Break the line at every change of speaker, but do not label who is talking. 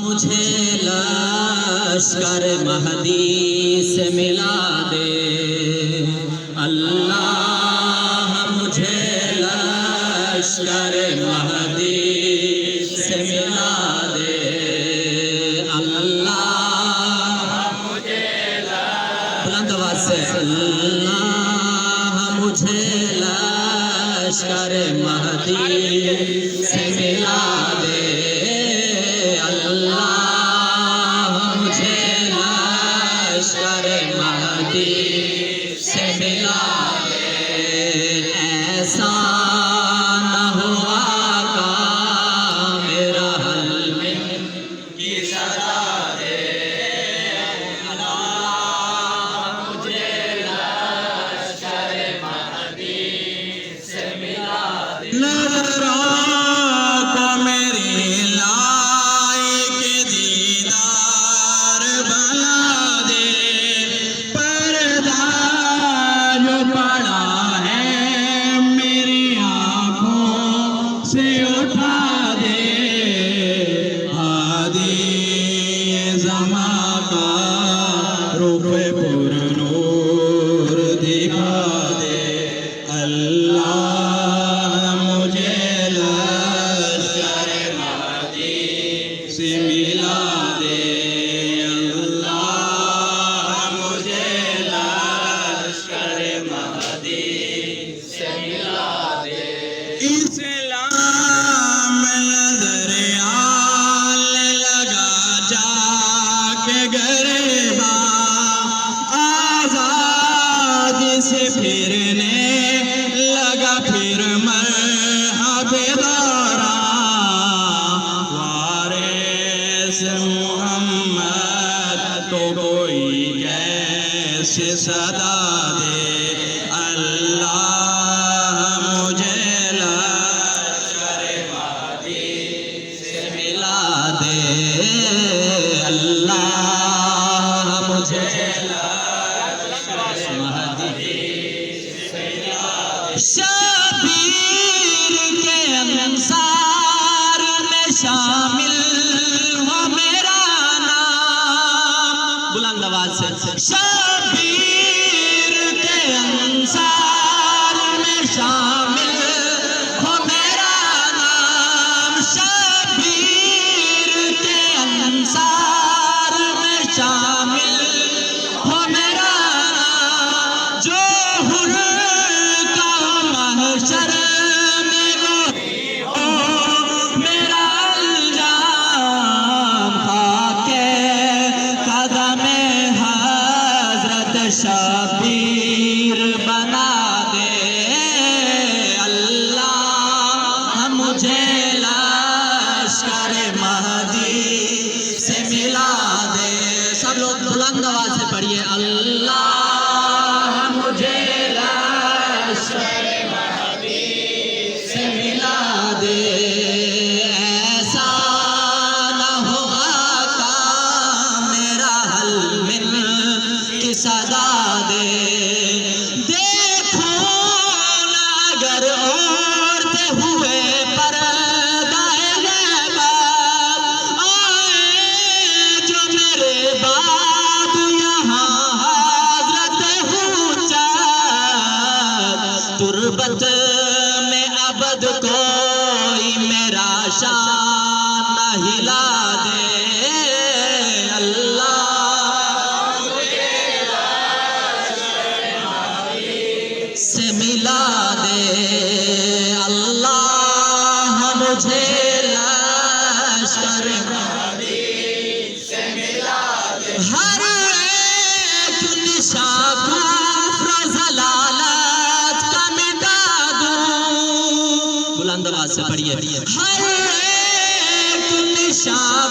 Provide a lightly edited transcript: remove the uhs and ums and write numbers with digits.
मुझे लश्कर महदी से मिला दे, अल्लाह मुझे लश्कर महदी से मिला दे, अल्लाह मुझे बुलंद आवाज से अल्लाह मुझे लश्कर महदी से मिला दे, अल्लाह मुझे लश्कर महदी से मिला दे। ऐसा न हो आका मेरा हल्मिन की सदा दे, अल्लाह मुझे लश्कर महदी से मिला दे। नज़रों को मेरी लायक दीदार बना दे, पर्दा जो पड़ा है मेरी आँखों से उठा दे, हादी ज़मा का रुख पुरनूर दिखा दे, अल्लाह मुझे लश्कर महदी से मिला दे, अल्लाह मुझे लश्कर महदी से मिला दे। इस्लाम नज़रियाल लगा जाके गरीबा, आज़ाद से फिरने लगा फिर मरहबे दौरा, वारिस मुहम्मद तो कोई कैसे सदा दे, अल्लाह मुझे लश्कर महदी से मिला दे, अल्लाह मुझे लश्कर महदी से मिला दे। शबीर के अंसार में शामिल हो मेरा नाम, बुलंद आवाज से शबीर के अंसार में शामिल हो मेरा नाम, शबीर के अंसार में शामिल हो मेरा नाम, जो हुर का महशर में रोही हो मेरा अंजाम, खाके कदमे हज़रत शबीर बना दे, अल्लाह मुझे लश्कर महदी से मिला दे। सब लोग बुलंद आवाज से पढ़िए, अल्लाह मुझे लश्कर महदी से मिला दे। ऐसा न हो आका मेरा हल्मिन की सदा दे, देखो न अगर ओढ़ते हुए पर्दाए गैबत, आए जो मेरे बाद यहाँ हज़रत हुज्जत, तुर्बत में अबद कोई मेरा शान न हिला दे, अल्लाह से मिला दे, अल्लाह मुझे लश्कर महदी से मिला दे। हर एक निशान कुफ्र ज़लालत का मिटा दूं, बुलंद आवाज से पढ़िए, हर एक निशान